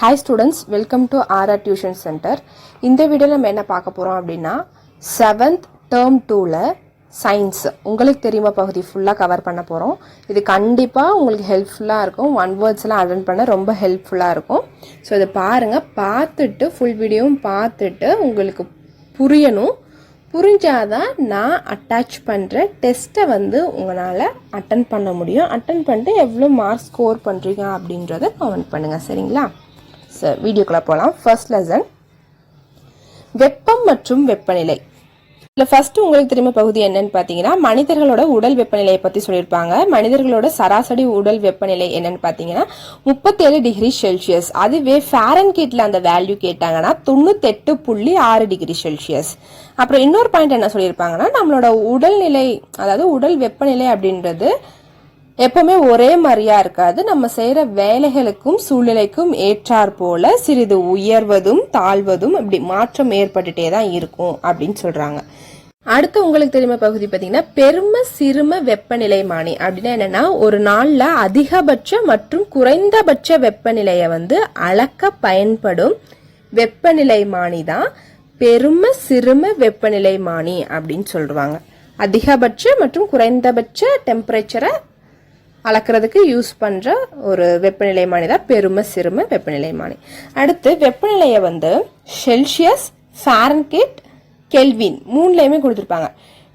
Hi students, welcome to RR Tuition Center. இந்த வீடியோல நம்ம என்ன பார்க்க போறோம் அப்படின்னா 7th term 2ல சயின்ஸ் உங்களுக்கு தெரியுமா பகுதி ஃபுல்லா கவர் பண்ண போறோம். இது கண்டிப்பா உங்களுக்கு ஹெல்ப்ஃபுல்லா இருக்கும். ஒன் வேர்ட்ஸ்லாம் அட்டெண்ட் பண்ண ரொம்ப ஹெல்ப்ஃபுல்லா இருக்கும். சோ இத பாருங்க, பார்த்துட்டு ஃபுல் வீடியோவும் பார்த்துட்டு உங்களுக்கு புரியணும். புரிஞ்சாதான் நான் அட்டாச் பண்ற டெஸ்ட்டை வந்து உங்களால அட்டெண்ட் பண்ண முடியும். அட்டெண்ட் பண்ணிட்டு எவ்வளோ மார்க் ஸ்கோர் பண்றீங்க அப்படின்றத கமெண்ட் பண்ணுங்க, சரிங்களா? வீடியோக்குள்ள போகலாம். ஃபர்ஸ்ட் லெசன் வெப்பம் மற்றும் வெப்பநிலை. இதுல ஃபர்ஸ்ட் உங்களுக்கு தெரியுமா பகுதி என்னன்னு பாத்தீங்கன்னா மனிதர்களோட உடல் வெப்பநிலையை பத்தி சொல்லியிருப்பாங்க. மனிதர்களோட சராசரி உடல் வெப்பநிலை என்னன்னு பாத்தீங்கன்னா 37 டிகிரி செல்சியஸ். அதுவே ஃபாரன்ஹீட்ல அந்த வேல்யூ கேட்டாங்கன்னா 98.6 டிகிரி செல்சியஸ். அப்புறம் இன்னொரு பாயிண்ட் என்ன சொல்லியிருப்பாங்கன்னா நம்மளோட உடல்நிலை, அதாவது உடல் வெப்பநிலை அப்படின்றது எப்பவுமே ஒரே மாதிரியா இருக்காது. நம்ம செய்யற வேலைகளுக்கும் சூழ்நிலைக்கும் ஏற்றாற் போல சிறிது உயர்வதும் தாழ்வதும் இப்படி மாற்றம் ஏற்பட்டுட்டே தான் இருக்கும் அப்படின்னு சொல்றாங்க. அடுத்து உங்களுக்கு தெரியுமா பகுதி பாத்தீங்கன்னா பெரும சிறும வெப்பநிலைமானி அப்படின்னா என்னன்னா ஒரு நாள்ல அதிகபட்ச மற்றும் குறைந்தபட்ச வெப்பநிலையை வந்து அளக்க பயன்படும் வெப்பநிலைமானி தான் பெரும சிறும வெப்பநிலைமானி அப்படின்னு சொல்றாங்க. அதிகபட்ச மற்றும் குறைந்தபட்ச டெம்பரேச்சரை அளக்கிறதுக்கு யூஸ் பண்ற ஒரு வெப்பநிலைமானி தான் பெரும சிறும வெப்பநிலைமானி. அடுத்து வெப்பநிலையை வந்து செல்சியஸ், ஃபாரன்ஹீட், கெல்வின் மூணுலயுமே கொடுத்துருப்பாங்க.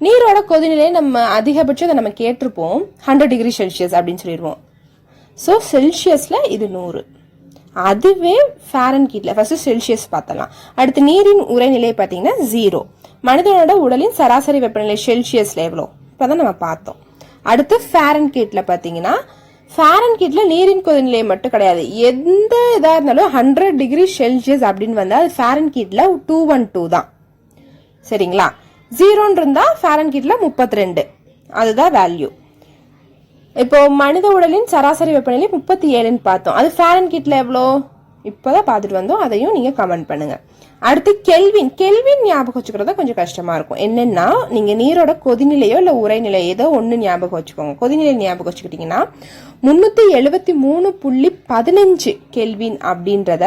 நீரோட கொதிநிலை நம்ம அதிகபட்சம் நம்ம கேட்டிருப்போம் 100 டிகிரி செல்சியஸ் அப்படின்னு சொல்லிடுவோம். ஸோ செல்சியஸ்ல இது 100. அதுவே ஃபாரன்ஹீட்ல ஃபர்ஸ்ட் செல்சியஸ் பார்த்தலாம். அடுத்து நீரின் உறைநிலை பார்த்தீங்கன்னா 0. மனிதனோட உடலின் சராசரி வெப்பநிலை செல்சியஸ்ல எவ்வளோ இப்பதான் நம்ம பார்த்தோம். அடுத்து ஃபாரன்ஹீட்ல பாத்தீங்கன்னா ஃபாரன்ஹீட்ல நீரின் கொதிநிலை மட்டும் கிடையாது, எந்த இதா இருந்தாலும் 100 டிகிரி செல்சியஸ் அப்படின்னு வந்தா அது ஃபாரன்ஹீட்ல 212 தான், சரிங்களா? 0 இருந்தா ஃபாரன்ஹீட்ல 32, அதுதான் வேல்யூ. இப்போ மனித உடலின் சராசரி வெப்பநிலை 37ன்னு பார்த்தோம். அது ஃபாரன்ஹீட்ல எவ்வளோ இப்பதான் பார்த்துட்டு வந்தோம். அதையும் நீங்க கமெண்ட் பண்ணுங்க. அடுத்து கெல்வின். கெல்வின் ஞாபகம் வச்சுக்கிறதா கொஞ்சம் கஷ்டமா இருக்கும். என்னன்னா நீங்க நீரோட கொதிநிலையோ இல்ல உறைநிலையோ ஏதோ ஒண்ணு ஞாபகம் வச்சுக்கோங்க. கொதிநிலை ஞாபகம் வச்சுக்கிட்டீங்கன்னா 373.15 கெல்வின் அப்படின்றத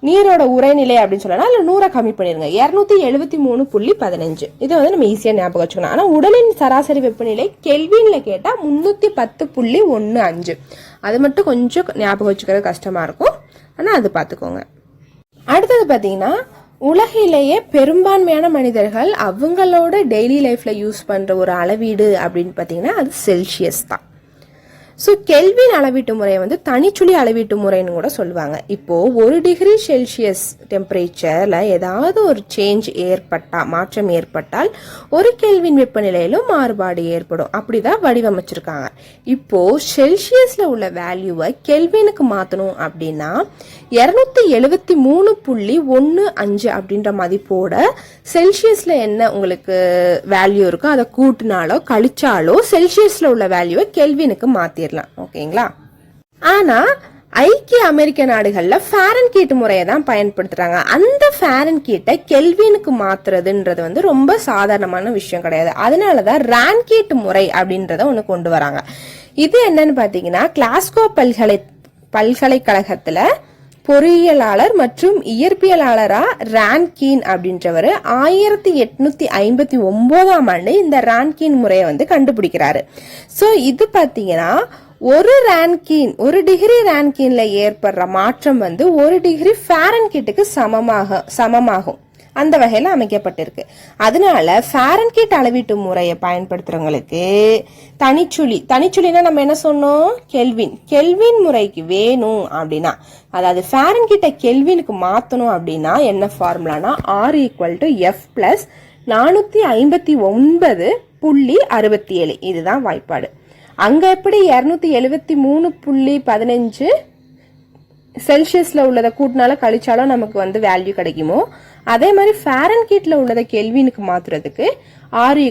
நீரோட உறைநிலை அப்படின்னு சொல்லலாம். இல்ல 100 கம்மி பண்ணிருங்க, 273.15. இதை வந்து நம்ம ஈஸியா ஞாபகம் வச்சுக்கணும். ஆனா உடலின் சராசரி வெப்பநிலை கெல்வின்ல கேட்டா 310.15. அது மட்டும் கொஞ்சம் ஞாபகம் வச்சுக்கிறது கஷ்டமா இருக்கும், ஆனா அது பாத்துக்கோங்க. அடுத்தது பாத்தீங்கன்னா உலகிலேயே பெரும்பான்மையான மனிதர்கள் அவங்களோட டெய்லி லைஃப்ல யூஸ் பண்ற ஒரு அளவீடு அப்படின்னு பாத்தீங்கன்னா அது செல்சியஸ் தான். ஸோ கெல்வின் அளவீட்டு முறையை வந்து தனிச்சுழி அளவீட்டு முறைன்னு கூட சொல்லுவாங்க. இப்போ 1 டிகிரி செல்சியஸ் டெம்பரேச்சர்ல ஏதாவது ஒரு சேஞ்ச் மாற்றம் ஏற்பட்டால் 1 கெல்வின் வெப்பநிலையிலும் மாறுபாடு ஏற்படும். அப்படிதான் வடிவமைச்சிருக்காங்க. இப்போ செல்சியஸ்ல உள்ள வேல்யூவை கெல்வினுக்கு மாத்தணும் அப்படின்னா 273.15 அப்படின்ற மதிப்போட செல்சியஸ்ல என்ன உங்களுக்கு வேல்யூ இருக்கோ அதை கூட்டினாலோ கழிச்சாலோ செல்சியஸ்ல உள்ள வேல்யூவை கெல்வினுக்கு மாத்திரலாம். ஓகேங்களா? ஆனா ஐக்கிய அமெரிக்க நாடுகள்ல ஃபாரன்ஹீட் முறையை தான் பயன்படுத்துறாங்க. அந்த ஃபாரன்ஹீட்டை கெல்வினுக்கு மாத்துறதுன்றது வந்து ரொம்ப சாதாரணமான விஷயம் கிடையாது. அதனாலதான் ரான்ஹீட் முறை அப்படின்றத ஒண்ணு கொண்டு வராங்க. இது என்னன்னு பாத்தீங்கன்னா கிளாஸ்கோ பல்கலைக்கழகத்துல பொறியியலாளர் மற்றும் இயற்பியலாளரா ரான்கீன் அப்படின்றவர் 1859ஆம் ஆண்டு இந்த ரான்கீன் முறையை வந்து கண்டுபிடிக்கிறாரு. சோ இது பாத்தீங்கன்னா ஒரு டிகிரி ரான்கீன்ல ஏற்படுற மாற்றம் வந்து 1 டிகிரி ஃபாரன்ஹீட்டுக்கு சமமாகும் அந்த வகையில அமைக்கப்பட்டிருக்கு. அதனால ஃபாரன்ஹீட் அளவீட்டு முறையை பயன்படுத்துறவங்களுக்கு தனிச்சுழினா நம்ம என்ன சொன்னோம், கெல்வின் முறைக்கு வேணும் அப்படின்னா, அதாவது ஃபாரன்ஹீட்டை கெல்வினுக்கு மாத்தணும் அப்படின்னா என்ன ஃபார்முலானா R = F + 459.67. இதுதான் வாய்ப்பாடு. அங்க எப்படி 273.15 செல்சியஸ்ல உள்ளதை கூட்டினால கழிச்சாலும் நமக்கு வந்து வேல்யூ கிடைக்குமோ, அதே மாதிரி ஃபாரன்ஹீட்ல உள்ளதை கெல்வினுக்கு மாத்துறதுக்கு R =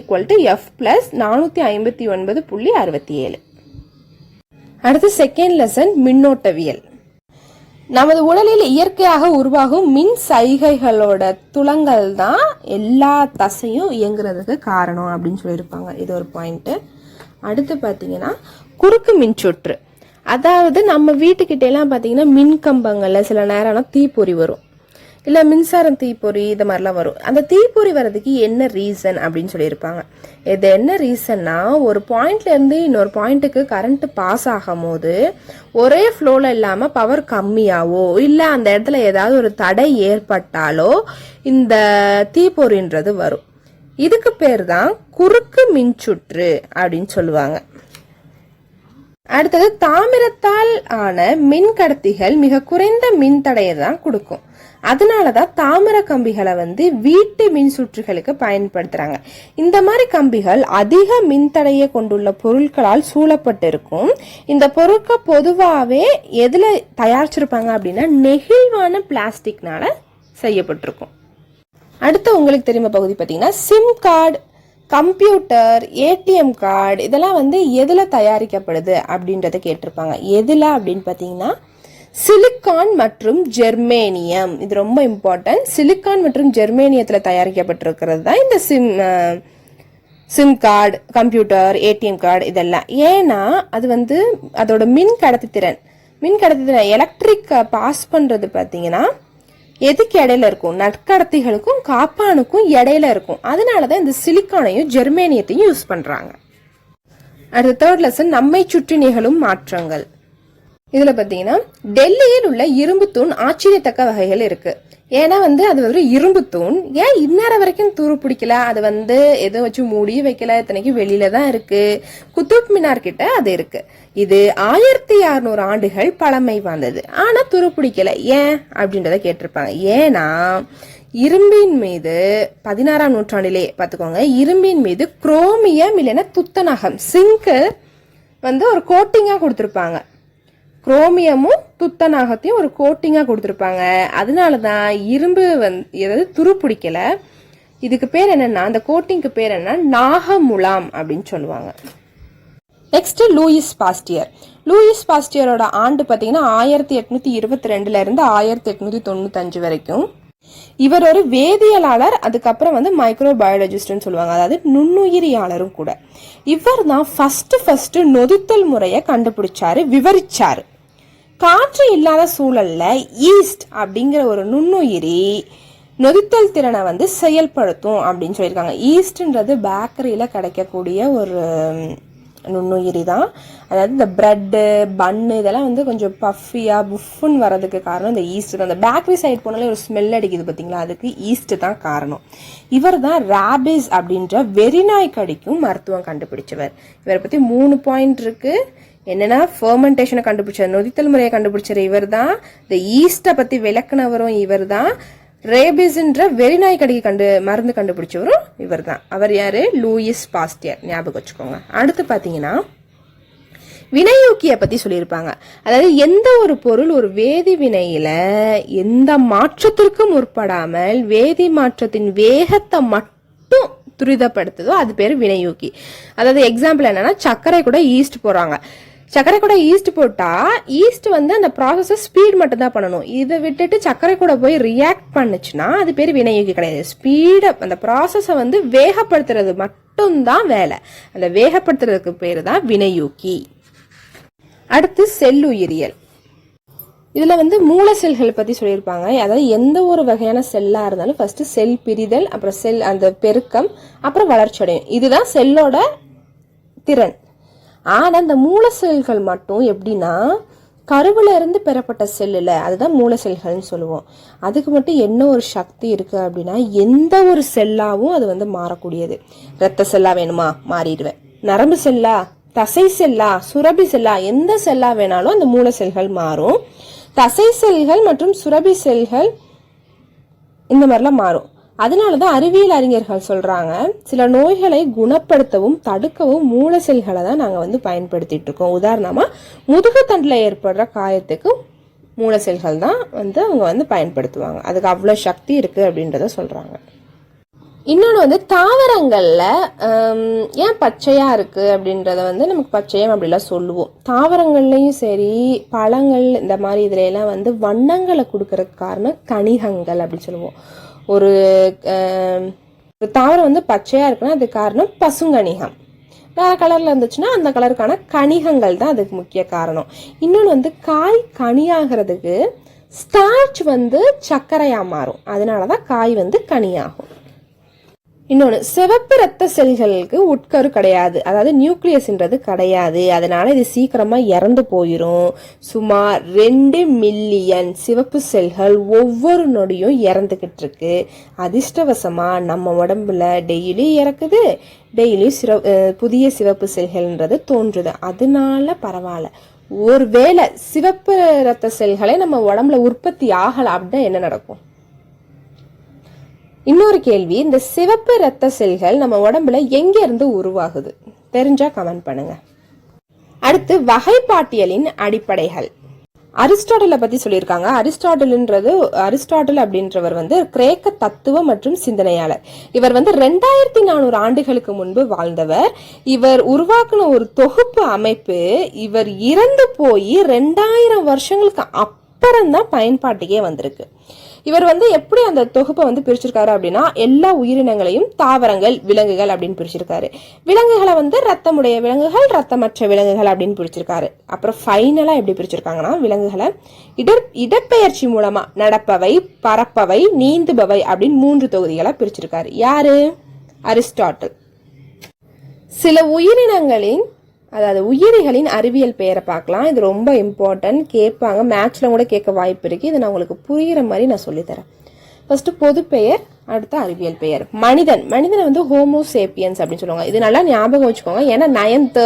F + 459.67. அடுத்து செகண்ட் லெசன் மின்னோட்டவியல். நமது உடலில் இயற்கையாக உருவாகும் மின் சைகைகளோட துலங்கள் தான் எல்லா தசையும் இயங்குறதுக்கு காரணம் அப்படின்னு சொல்லியிருப்பாங்க. இது ஒரு பாயிண்ட். அடுத்து பாத்தீங்கன்னா குறுக்கு மின்சுற்று. அதாவது நம்ம வீட்டுக்கிட்ட எல்லாம் பார்த்தீங்கன்னா மின் கம்பங்கள்ல சில நேரம்லாம் தீப்பொறி வரும், இல்லை மின்சாரம் தீப்பொறி இது மாதிரிலாம் வரும். அந்த தீப்பொறி வர்றதுக்கு என்ன ரீசன் அப்படின்னு சொல்லியிருப்பாங்க. இது என்ன ரீசன்னா, ஒரு பாயிண்ட்ல இருந்து இன்னொரு பாயிண்ட்டுக்கு கரண்ட் பாஸ் ஆகும் போது ஒரே ஃப்ளோல இல்லாமல் பவர் கம்மியாவோ இல்லை அந்த இடத்துல ஏதாவது ஒரு தடை ஏற்பட்டாலோ இந்த தீப்பொறின்றது வரும். இதுக்கு பேர் தான் குறுக்கு மின்சுற்று அப்படின்னு சொல்லுவாங்க. அடுத்தது, தாமிரத்தால் ஆன மின் கடத்திகள் மிக குறைந்த மின் தடையை தான் கொடுக்கும். அதனாலதான் தாமிர கம்பிகளை வீட்டு மின் சுற்றுகளுக்கு பயன்படுத்துறாங்க. இந்த மாதிரி கம்பிகள் அதிக மின்தடையை கொண்டுள்ள பொருட்களால் சூழப்பட்டு இருக்கும். இந்த பொருட்கள் பொதுவாகவே எதுல தயாரிச்சிருப்பாங்க அப்படின்னா நெகிழ்வான பிளாஸ்டிக்னால செய்யப்பட்டிருக்கும். அடுத்து உங்களுக்கு தெரியுமா பகுதி பார்த்தீங்கன்னா sim card, computer, ATM card இதெல்லாம் எதுல தயாரிக்கப்படுது அப்படின்றத கேட்டிருப்பாங்க. எதுல அப்படின்னு பார்த்தீங்கன்னா சிலிக்கான் மற்றும் ஜெர்மேனியம். இது ரொம்ப இம்பார்ட்டன்ட். சிலிக்கான் மற்றும் ஜெர்மேனியத்தில் தயாரிக்கப்பட்டிருக்கிறது தான் இந்த sim card, computer, ATM card இதெல்லாம். ஏன்னா அது அதோட மின் கடத்தித்திறன் எலக்ட்ரிக் பாஸ் பண்றது பார்த்தீங்கன்னா எதுக்கு இடையில இருக்கும், நற்கடத்திகளுக்கும் காப்பானுக்கும் இடையில இருக்கும். அதனாலதான் இந்த சிலிக்கானையும் ஜெர்மேனியத்தையும் யூஸ் பண்றாங்க. அடுத்த தேர்ட் லெசன், நம்மை சுற்றி நிகழும் மாற்றங்கள். இதுல பாத்தீங்கன்னா டெல்லியில் உள்ள இரும்பு தூண் ஆச்சரியத்தக்க வகைகள் இருக்கு. ஏன்னா அது ஒரு இரும்பு தூண், ஏன் இந்நேரம் வரைக்கும் துரு பிடிக்கல, அது எதை வச்சு மூடி வைக்கல, இத்தனைக்கு வெளியில தான் இருக்கு. குத்துப் மினார் கிட்ட அது இருக்கு. இது 1600 ஆண்டுகள் பழமை வாய்ந்தது, ஆனா துரு பிடிக்கல. ஏன் அப்படின்றத கேட்டிருப்பாங்க. ஏன்னா இரும்பின் மீது 16ஆம் நூற்றாண்டிலே பாத்துக்கோங்க, இரும்பின் மீது குரோமியம் இல்லைன்னா துத்தநாகம் சிங்க் ஒரு கோட்டிங்கா கொடுத்திருப்பாங்க. குரோமியமும் துத்தநாகத்தையும் ஒரு கோட்டிங்கா கொடுத்திருப்பாங்க. அதனாலதான் இரும்பு ஏதாவது துரு பிடிக்கல. இதுக்கு பேர் என்னன்னா, அந்த கோட்டிங்க்கு பேர் என்ன, நாகமுலாம் அப்படின்னு சொல்லுவாங்க. Next Louis Pasteur. லூயிஸ் பாஸ்டியரோட ஆண்டு பாத்தீங்கன்னா 1822 இருந்து 1895 வரைக்கும். இவர் ஒரு வேதியியலாளர், அதுக்கப்புறம் மைக்ரோபயாலஜிஸ்ட்னு சொல்லுவாங்க, அதாவது நுண்ணுயிரியாளரும் கூட. இவர் தான் ஃபர்ஸ்ட் நொதித்தல் முறையை கண்டுபிடிச்சாரு, விவரிச்சாரு. காற்று இல்லாத சூழல்ல ஈஸ்ட் அப்படிங்கிற ஒரு நுண்ணுயிரி நொதித்தல் திறனை செயல்படுத்தும் அப்படின்னு சொல்லியிருக்காங்க. ஈஸ்ட்ன்றது பேக்கரியில கிடைக்கக்கூடிய ஒரு நுண்ணுயிரி தான். அதாவது இந்த பிரெட்டு, பன்னு இதெல்லாம் கொஞ்சம் பஃபியா புஃப்னு வர்றதுக்கு காரணம் இந்த ஈஸ்ட் தான். அந்த பேக்கரி சைட் போனாலே ஒரு ஸ்மெல் அடிக்குது பார்த்தீங்களா, அதுக்கு ஈஸ்ட் தான் காரணம். இவர் தான் ராபிஸ் அப்படின்ற வெறிநாய் கடிக்கும் மருத்துவம் கண்டுபிடிச்சவர். இவரை பத்தி 3 பாயிண்ட் இருக்கு. என்னன்னா, ஃபெர்மெண்டேஷனை கண்டுபிடிச்சார், நொதித்தல் முறையை கண்டுபிடிச்சார் இவர் தான். இந்த ஈஸ்டை பத்தி விளக்குனவரும் இவர் தான். ரேபிஸ்ன்ற வெறிநாய் கடிக்கு மருந்து கண்டுபிடிச்சவரும் இவர் தான். அவர் யாரு, லூயிஸ் பாஸ்டியர், ஞாபகம் வச்சுக்கோங்க. அடுத்து பாத்தீங்கன்னா வினையூக்கிய பத்தி சொல்லியிருப்பாங்க. அதாவது எந்த ஒரு பொருள் ஒரு வேதி வினையில எந்த மாற்றத்திற்கும் முற்படாமல் வேதி மாற்றத்தின் வேகத்தை மட்டும் துரிதப்படுத்துதோ அது பேரு வினையூக்கி. அதாவது எக்ஸாம்பிள் என்னன்னா, சர்க்கரை கூட ஈஸ்ட் போடுறாங்க. சர்க்கரை கூட ஈஸ்ட் போட்டா ஈஸ்ட் அந்த ப்ராசஸ் ஸ்பீட் மட்டும் தான் பண்ணணும். இதை விட்டுட்டு சர்க்கரை கூட போய் ரியாக்ட் பண்ணுச்சுன்னா அது பேர் வினையூக்கி கிடையாது. ஸ்பீட அந்த ப்ராசஸை வேகப்படுத்துறது மட்டும்தான் வேலை. அந்த வேகப்படுத்துறதுக்கு பேரு தான் வினையூக்கி. அடுத்து செல்லுயிரியல். இதுல மூல செல்கள் பத்தி சொல்லியிருப்பாங்க. அதாவது எந்த ஒரு வகையான செல்லா இருந்தாலும் ஃபர்ஸ்ட் செல் பிரிதல், அப்புறம் செல் அந்த பெருக்கம், அப்புறம் வளர்ச்சி அடையும். இதுதான் செல்லோட திறன். ஆனா இந்த மூல செல்கள் மட்டும் எப்படின்னா, கருவுல இருந்து பெறப்பட்ட செல்லுல அதுதான் மூல செல்கள்னு சொல்லுவோம். அதுக்கு மட்டும் என்ன ஒரு சக்தி இருக்கு அப்படின்னா, எந்த ஒரு செல்லாவும் அது மாறக்கூடியது. ரத்த செல்லா வேணுமா மாறிடுவேன், நரம்பு செல்லா, தசை செல்லா, சுரபி செல்லா, எந்த செல்லா வேணாலும் அந்த மூல செல்கள் மாறும். தசை செல்கள் மற்றும் சுரபி செல்கள் இந்த மாதிரிலாம் மாறும். அதனாலதான் அறிவியல் அறிஞர்கள் சொல்றாங்க, சில நோய்களை குணப்படுத்தவும் தடுக்கவும் மூல செல்களை தான் நாங்க பயன்படுத்திட்டு இருக்கோம். உதாரணமா முதுகுத்தண்டுல ஏற்படுற காயத்துக்கு மூல செல்கள் தான் அவங்க பயன்படுத்துவாங்க. அதுக்கு அவ்வளவு சக்தி இருக்கு அப்படின்றத சொல்றாங்க. இன்னொன்று தாவரங்கள்ல ஏன் பச்சையா இருக்கு அப்படின்றத நமக்கு பச்சையம் அப்படிலாம் சொல்லுவோம். தாவரங்கள்லயும் சரி, பழங்கள் இந்த மாதிரி இதுல எல்லாம் வண்ணங்களை கொடுக்கறதுக்கு காரணம் கணிகங்கள் அப்படின்னு சொல்லுவோம். ஒரு தாவரம் பச்சையா இருக்குன்னா அது காரணம் பசுங்கணிகம். வேறு கலரில் இருந்துச்சுன்னா அந்த கலருக்கான கணிகங்கள் தான் அதுக்கு முக்கிய காரணம். இன்னொன்று வந்து காய் கனியாகிறதுக்கு ஸ்டார்ச் வந்து சர்க்கரையாக மாறும், அதனால தான் காய் வந்து கனியாகும். இன்னொன்று, சிவப்பு ரத்த செல்களுக்கு உட்கரு கிடையாது, அதாவது நியூக்ளியஸ்ன்றது கிடையாது, அதனால இது சீக்கிரமா இறந்து போயிடும். சுமார் 2 மில்லியன் சிவப்பு செல்கள் ஒவ்வொரு நொடியும் இறந்துகிட்டு இருக்கு. அதிர்ஷ்டவசமா நம்ம உடம்புல டெய்லி இறக்குது, டெய்லி புதிய சிவப்பு செல்கள்ன்றது தோன்றுது, அதனால பரவாயில்ல. ஒருவேளை சிவப்பு ரத்த செல்களை நம்ம உடம்புல உற்பத்தி ஆகல அப்படின்னா என்ன நடக்கும்? இன்னொரு கேள்வி, இந்த சிவப்பு ரத்த செல்கள் நம்ம உடம்புல எங்க இருந்து உருவாகுது? தெரிஞ்சா கமெண்ட் பண்ணுங்க. அடுத்து, வகைப்பாட்டியலின் அடிப்படைகள். அரிஸ்டாட்டிலை பத்தி சொல்லியிருக்காங்க. அரிஸ்டாட்டில் அப்படின்றவர் வந்து கிரேக்க தத்துவ மற்றும் சிந்தனையாளர். இவர் வந்து 2400 ஆண்டுகளுக்கு முன்பு வாழ்ந்தவர். இவர் உருவாக்குன ஒரு தொகுப்பு அமைப்பு இவர் இறந்து போய் 2000 வருஷங்களுக்கு அப்புறம் தான் பயன்பாட்டுக்கே வந்திருக்கு. இவர் வந்து எப்படி அந்த தொகுப்பை வந்து பிரிச்சிருக்காரு அப்படின்னா, எல்லா உயிரினங்களையும் தாவரங்கள், விலங்குகள் அப்படின்னு பிரிச்சிருக்காரு. விலங்குகளை வந்து ரத்தமுடைய விலங்குகள், ரத்தமற்ற விலங்குகள் அப்படின்னு பிரிச்சிருக்காரு. அப்புறம் ஃபைனலா எப்படி பிரிச்சிருக்காங்கன்னா, விலங்குகளை இடப்பெயர்ச்சி மூலமா நடப்பவை, பறப்பவை, நீந்துபவை அப்படின்னு 3 தொகுதிகளா பிரிச்சிருக்காரு. யாரு? அரிஸ்டாட்டில். சில உயிரினங்களின், அதாவது உயிரிகளின் அறிவியல் பெயரை பார்க்கலாம். இது ரொம்ப இம்பார்ட்டன்ட், கேட்பாங்க, மேட்ச்ல கூட கேட்க வாய்ப்பு இருக்கு. இதை நான் உங்களுக்கு புரியுற மாதிரி நான் சொல்லித்தரேன். ஃபர்ஸ்ட் பொது பெயர், அடுத்த அறிவியல் பெயர். மனிதனை வந்து ஹோமோசேப்பியன்ஸ் அப்படின்னு சொல்லுவாங்க. இது நல்லா ஞாபகம் வச்சுக்கோங்க, ஏன்னா 9th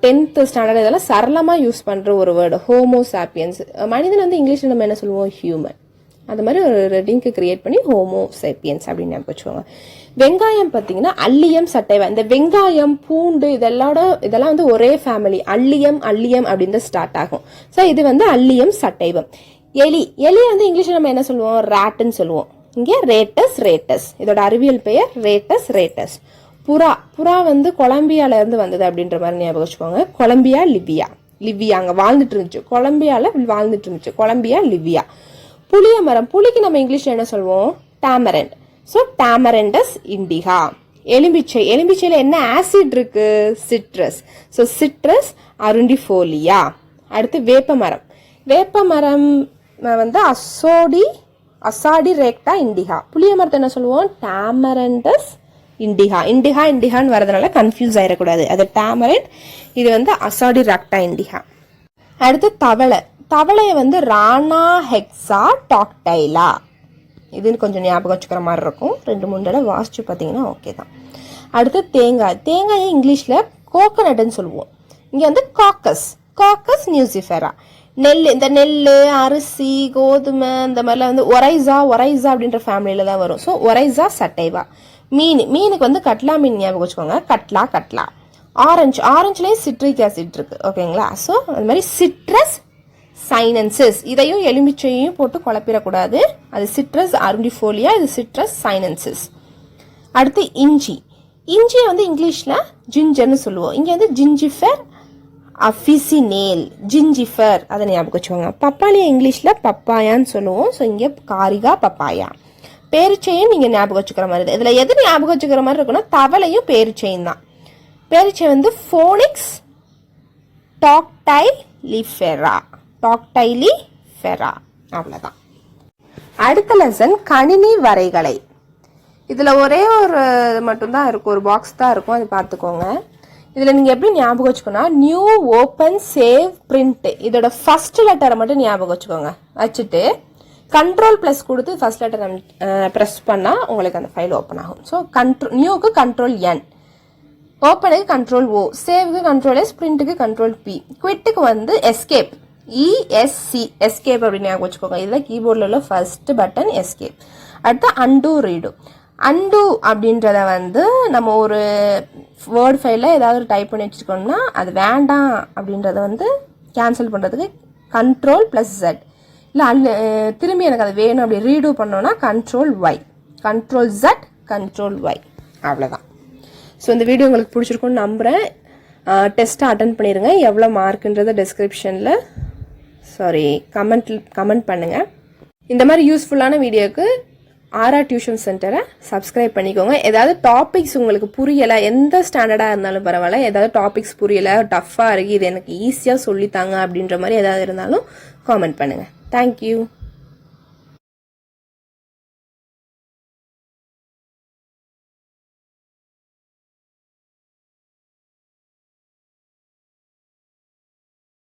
10th ஸ்டாண்டர்ட் இதெல்லாம் சரளமா யூஸ் பண்ற ஒரு வேர்டு ஹோமோசாப்பியன்ஸ். மனிதன் வந்து இங்கிலீஷ்ல நம்ம என்ன சொல்லுவோம்? ஹியூமன். அது மாதிரி ஒரு லிங்க் கிரியேட் பண்ணி ஹோமோசேப்பியன்ஸ் அப்படின்னு ஞாபகம் வச்சுக்கோங்க. வெங்காயம் பார்த்தீங்கன்னா அல்லியம் சட்டைவா. இந்த வெங்காயம், பூண்டு இதெல்லாம் வந்து ஒரே ஃபேமிலி. அல்லியம் அப்படின்னு ஸ்டார்ட் ஆகும். ஸோ இது வந்து அல்லியம் சட்டைவம். எலி வந்து இங்கிலீஷ்ல நம்ம என்ன சொல்லுவோம்? ராட்னு சொல்லுவோம். இங்கே ரேட்டஸ். இதோட அறிவியல் பெயர் ரேட்டஸ். புறா வந்து கொலம்பியால இருந்து வந்தது அப்படின்ற மாதிரி ஞாபகம் வச்சுக்கோங்க. கொலம்பியா, லிபியா அங்க வாழ்ந்துட்டு இருந்துச்சு. Colombia, Libya. புளிய மரம், புளிக்கு நம்ம இங்கிலீஷ்ல என்ன சொல்லுவோம்? டாமரண்ட். ஸோ டாமரண்டஸ் இண்டிகா. எலும்பிச்சையில என்ன ஆசிட் இருக்கு? சிட்ரஸ். So citrus aurantifolia. அடுத்து வேப்ப மரம் வந்து அசாடி ரேக்டா இண்டிகா. புளிய மரத்தை என்ன சொல்லுவோம்? டாமரண்டஸ் இண்டிகான்னு வரதுனால கன்ஃபியூஸ் ஆயிடக்கூடாது. அது டாமரண்ட், இது வந்து அசாடி ராக்டா இண்டிகா. அடுத்து தவளையை வந்து ரானா ஹெக்ஸா டாக்டைலா. இதுன்னு கொஞ்சம் ஞாபகம் வச்சுக்கிற மாதிரி இருக்கும். 2-3 தடவை வாசிச்சு பார்த்தீங்கன்னா ஓகே தான். அடுத்து தேங்காயை இங்கிலீஷ்ல கோகனட்னு சொல்லுவோம். இங்க வந்து காக்கஸ் நியூசிஃபெரா. இந்த நெல், அரிசி, கோதுமை இந்த மாதிரிலாம் வந்து ஒரைசா அப்படின்ற ஃபேமிலியில தான் வரும். So oryza sativa. மீனுக்கு வந்து கட்லா மீன் ஞாபகம் வச்சுக்கோங்க. கட்லா. ஆரஞ்சுலயும் சிட்ரிக் ஆசிட் இருக்கு, ஓகேங்களா? ஸோ அது மாதிரி சிட்ரஸ் சைனன்சிஸ், இதையும் எலுமிச்சையும் போட்டு குழப்பிடக்கூடாது. அது சிட்ரஸ் அருண்டிஃபோலியா, இது சிட்ரஸ் சைனன்சிஸ். அடுத்து இஞ்சியை வந்து இங்கிலீஷ்ல ஜிஞ்சர்னு சொல்லுவோம். இங்க வந்து ஜிஞ்சிஃபர் அஃபிசினேல், ஜிஞ்சிஃபர், அதை ஞாபகம் வச்சுக்கோங்க. பப்பாளியை இங்கிலீஷ்ல பப்பாயான்னு சொல்லுவோம். ஸோ இங்க காரிகா, பப்பாயா. பேரிச்சையும் நீங்க ஞாபகம் வச்சுக்கிற மாதிரி. இதுல எது ஞாபகம் வச்சுக்கிற மாதிரி இருக்குன்னா, தவளையும் பேரிச்சையும் தான். பேரிச்சை வந்து ஃபோனிக்ஸ் டாக்டைலிஃபெரா. அவ்வளவுதான். அடுத்த லெசன் கணினி வரைகலை. இதுல ஒரே ஒரு மட்டும்தான் இருக்கும், ஒரு பாக்ஸ் தான் இருக்கும், அது பார்த்துக்கோங்க. இதுல நீங்க எப்படி ஞாபகம் வச்சுக்கோன்னா, நியூ, ஓப்பன், சேவ், பிரிண்ட், இதோட ஃபர்ஸ்ட் லெட்டரை மட்டும் ஞாபகம் வச்சுக்கோங்க. வச்சுட்டு Ctrl+ கொடுத்து ஃபர்ஸ்ட் லெட்டர் ப்ரெஸ் பண்ணா உங்களுக்கு அந்த ஃபைல் ஓப்பன் ஆகும். ஸோ நியூக்கு Ctrl+N, ஓப்பனுக்கு Ctrl+O, சேவுக்கு Ctrl+S, பிரிண்ட்டுக்கு Ctrl+P, குவிட்டுக்கு வந்து எஸ்கேப், ESC, எஸ்கேப் அப்படின்னு ஞாபகம் வச்சுக்கோங்க. இதுதான் கீபோர்டில் உள்ள ஃபர்ஸ்ட் பட்டன், எஸ்கேப். அடுத்து அன்டூ, ரீடு. அன்டூ அப்படின்றத வந்து நம்ம ஒரு வேர்ட் ஃபைலில் ஏதாவது டைப் பண்ணி வச்சுருக்கோம்னா அது வேண்டாம் அப்படின்றத வந்து கேன்சல் பண்ணுறதுக்கு Ctrl+Z, இல்லை திரும்பி எனக்கு அது வேணும் அப்படி ரீடூ பண்ணோன்னா Ctrl+Y, Ctrl+Z, Ctrl+Y, அவ்வளோதான். ஸோ இந்த வீடியோ உங்களுக்கு பிடிச்சிருக்குன்னு நம்புகிறேன். டெஸ்ட்டை அட்டன் பண்ணிடுங்க. எவ்வளோ மார்க்குன்றதை டிஸ்கிரிப்ஷனில் கமெண்ட் பண்ணுங்கள். இந்த மாதிரி யூஸ்ஃபுல்லான வீடியோக்கு ஆரா டியூஷன் சென்டரை சப்ஸ்கிரைப் பண்ணிக்கோங்க. ஏதாவது டாபிக்ஸ் உங்களுக்கு புரியலை, எந்த ஸ்டாண்டர்டாக இருந்தாலும் பரவாயில்ல, ஏதாவது டாபிக்ஸ் புரியலை, டஃப்பாக இருக்குது, இது எனக்கு ஈஸியாக சொல்லித்தாங்க அப்படின்ற மாதிரி ஏதாவது இருந்தாலும் காமெண்ட் பண்ணுங்கள். தேங்க்யூ.